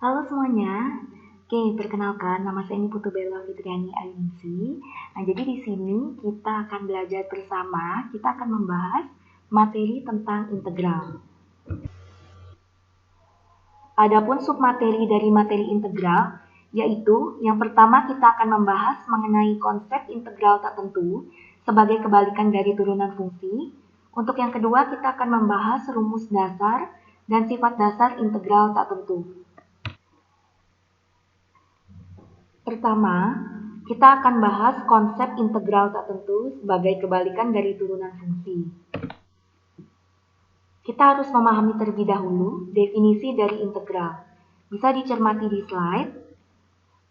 Halo semuanya. Oke, perkenalkan nama saya Putu Bella Fitriani Ayuningsi. Nah, jadi di sini kita akan belajar bersama, kita akan membahas materi tentang integral. Adapun submateri dari materi integral, yaitu yang pertama kita akan membahas mengenai konsep integral tak tentu sebagai kebalikan dari turunan fungsi. Untuk yang kedua kita akan membahas rumus dasar dan sifat dasar integral tak tentu. Pertama, kita akan bahas konsep integral tak tentu sebagai kebalikan dari turunan fungsi. Kita harus memahami terlebih dahulu definisi dari integral. Bisa dicermati di slide.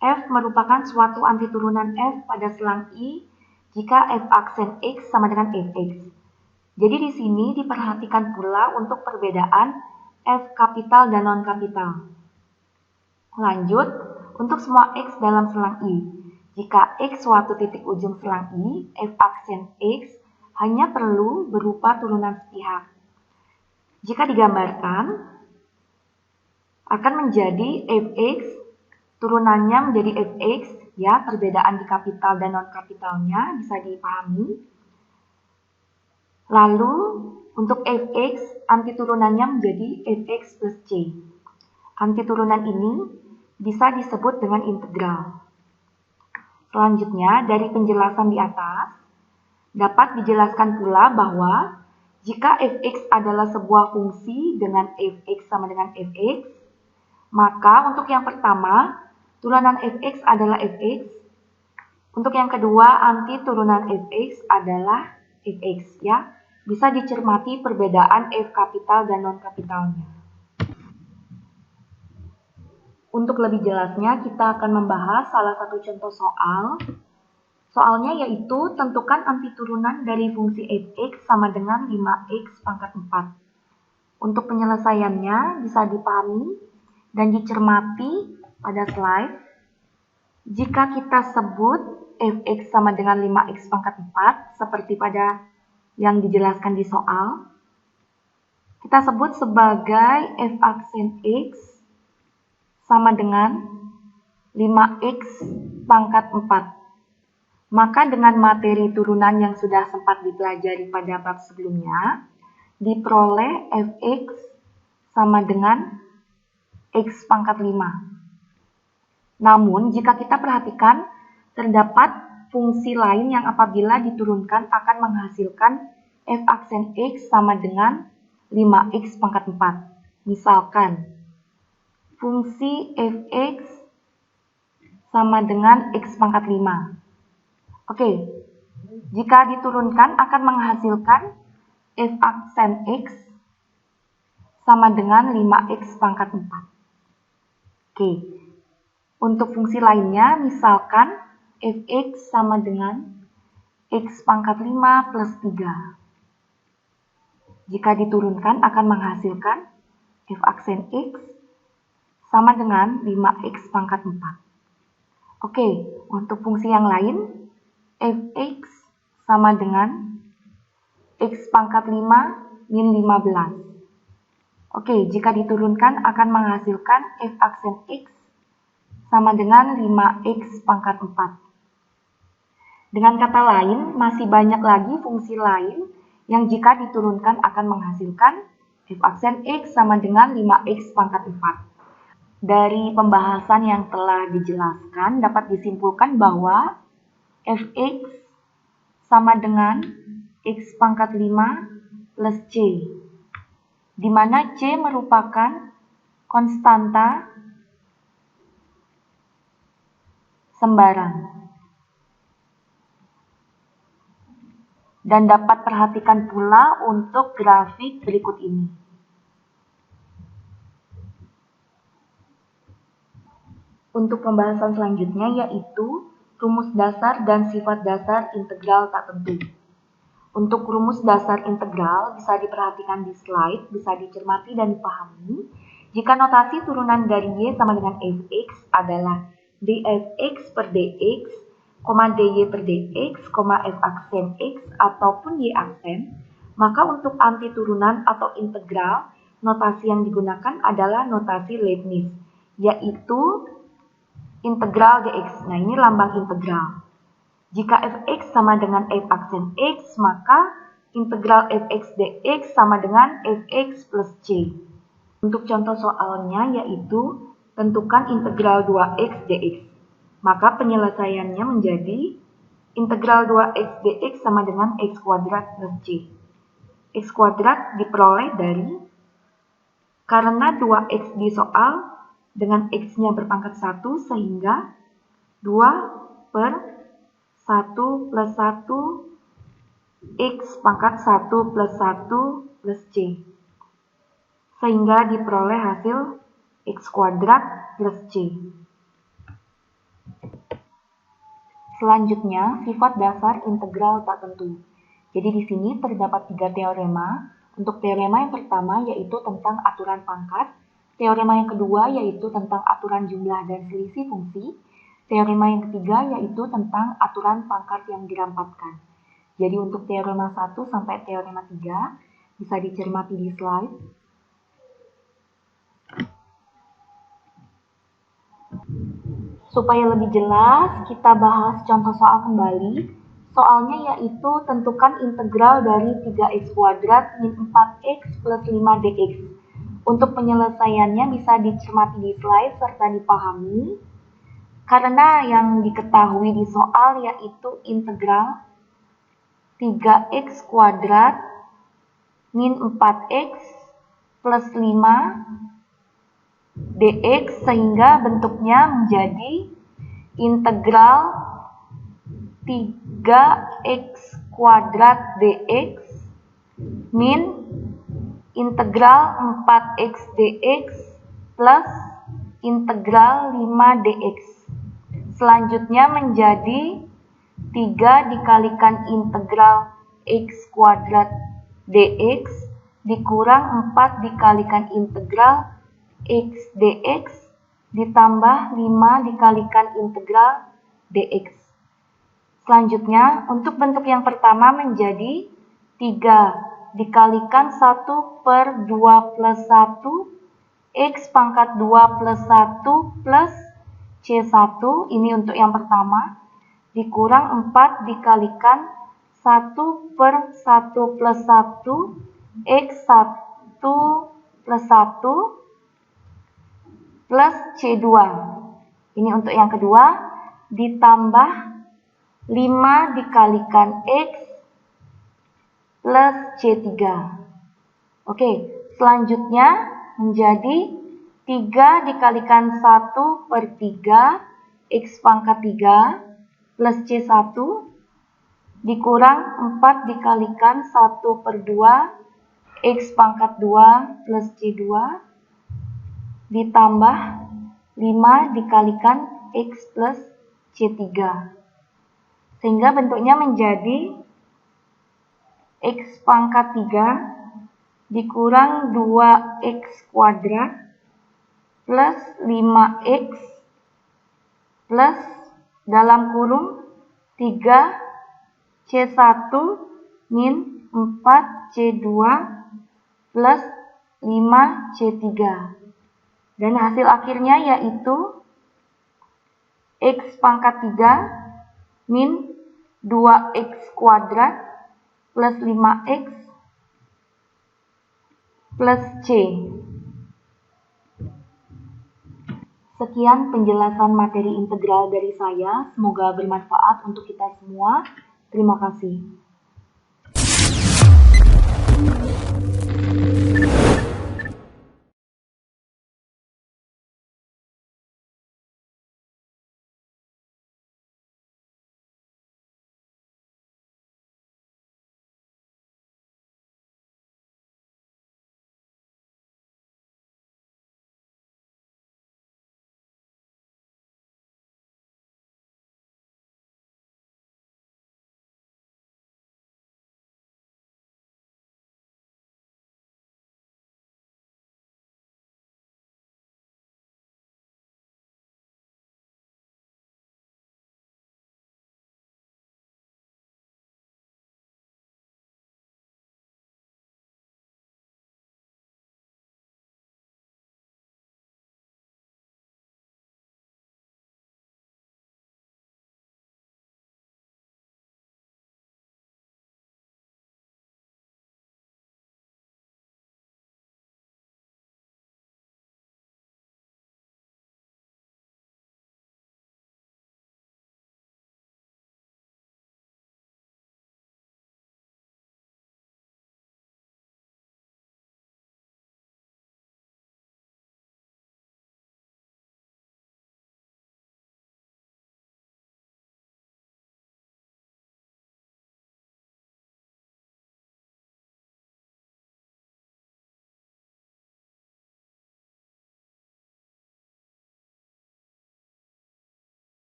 F merupakan suatu antiturunan F pada selang I jika F aksen X sama dengan Fx. Jadi di sini diperhatikan pula untuk perbedaan F kapital dan non-kapital. Lanjut. Untuk semua X dalam selang I, jika X suatu titik ujung selang I, F aksen X hanya perlu berupa turunan sepihak. Jika digambarkan, akan menjadi Fx, turunannya menjadi Fx, ya, perbedaan di kapital dan non-kapitalnya bisa dipahami. Lalu, untuk Fx, antiturunannya menjadi Fx plus C. Antiturunan ini bisa disebut dengan integral. Selanjutnya, dari penjelasan di atas, dapat dijelaskan pula bahwa jika Fx adalah sebuah fungsi dengan Fx sama dengan Fx, maka untuk yang pertama, turunan Fx adalah Fx. Untuk yang kedua, anti turunan Fx adalah Fx, ya. Bisa dicermati perbedaan F kapital dan non-kapitalnya. Untuk lebih jelasnya, kita akan membahas salah satu contoh soal. Soalnya yaitu tentukan antiturunan dari fungsi Fx sama dengan 5x pangkat 4. Untuk penyelesaiannya bisa dipahami dan dicermati pada slide. Jika kita sebut Fx sama dengan 5x pangkat 4, seperti pada yang dijelaskan di soal, kita sebut sebagai F aksen X sama dengan 5x pangkat 4. Maka dengan materi turunan yang sudah sempat dipelajari pada bab sebelumnya, diperoleh Fx sama dengan x pangkat 5. Namun, jika kita perhatikan, terdapat fungsi lain yang apabila diturunkan akan menghasilkan F aksen X sama dengan 5x pangkat 4. Misalkan, fungsi Fx sama dengan x pangkat 5. Oke, jika diturunkan akan menghasilkan F aksen X sama dengan 5x pangkat 4. Oke, untuk fungsi lainnya misalkan Fx sama dengan x pangkat 5 plus 3. Jika diturunkan akan menghasilkan F aksen X sama dengan 5x pangkat 4. Oke, untuk fungsi yang lain, Fx sama dengan x pangkat 5 min 15. Oke, jika diturunkan akan menghasilkan F aksen X sama dengan 5x pangkat 4. Dengan kata lain, masih banyak lagi fungsi lain yang jika diturunkan akan menghasilkan F aksen X sama dengan 5x pangkat 4. Dari pembahasan yang telah dijelaskan dapat disimpulkan bahwa Fx sama dengan x pangkat 5 plus C, di mana C merupakan konstanta sembarang. Dan dapat perhatikan pula untuk grafik berikut ini. Untuk pembahasan selanjutnya yaitu rumus dasar dan sifat dasar integral tak tentu. Untuk rumus dasar integral bisa diperhatikan di slide, bisa dicermati dan dipahami. Jika notasi turunan dari Y sama dengan Fx adalah dfx per dx, dy per dx, f aksen x ataupun y aksen, maka untuk anti turunan atau integral, notasi yang digunakan adalah notasi Leibniz, yaitu integral dx. Nah, ini lambang integral. Jika fx sama dengan f aksen x, maka integral fx dx sama dengan fx plus c. Untuk contoh soalnya yaitu tentukan integral 2x dx. Maka penyelesaiannya menjadi integral 2x dx sama dengan x kuadrat plus c. X kuadrat diperoleh dari, karena 2x di soal dengan x-nya berpangkat 1 sehingga 2 per 1 plus 1 x pangkat 1 plus 1 plus c. Sehingga diperoleh hasil x kuadrat plus c. Selanjutnya, sifat dasar integral tak tentu. Jadi di sini terdapat 3 teorema. Untuk teorema yang pertama yaitu tentang aturan pangkat, teorema yang kedua yaitu tentang aturan jumlah dan selisih fungsi, teorema yang ketiga yaitu tentang aturan pangkat yang dirampatkan. Jadi untuk teorema 1 sampai teorema 3 bisa dicermati di slide. Supaya lebih jelas, kita bahas contoh soal kembali. Soalnya yaitu tentukan integral dari 3x kuadrat min 4x plus 5dx. Untuk penyelesaiannya bisa dicermati di slide serta dipahami. Karena yang diketahui di soal yaitu integral 3x kuadrat min 4x plus 5 dx, sehingga bentuknya menjadi integral 3x kuadrat dx min integral 4x dx plus integral 5 dx. Selanjutnya menjadi 3 dikalikan integral x kuadrat dx dikurang 4 dikalikan integral x dx ditambah 5 dikalikan integral dx. Selanjutnya, untuk bentuk yang pertama menjadi 3 dikalikan 1 per 2 plus 1 x pangkat 2 plus 1 plus c1, ini untuk yang pertama, dikurang 4 dikalikan 1 per 1 plus 1 x 1 plus 1 plus C2. Ini untuk yang kedua, ditambah 5 dikalikan X plus C3. Oke, selanjutnya menjadi 3 dikalikan 1 per 3 X pangkat 3 plus C1 dikurang 4 dikalikan 1 per 2 X pangkat 2 plus C2 ditambah 5 dikalikan X plus C3. Sehingga bentuknya menjadi X pangkat 3 dikurang 2X kuadrat plus 5X plus dalam kurung 3C1 min 4C2 plus 5C3. Dan hasil akhirnya yaitu X pangkat 3 min 2X kuadrat plus 5X plus C. Sekian penjelasan materi integral dari saya. Semoga bermanfaat untuk kita semua. Terima kasih.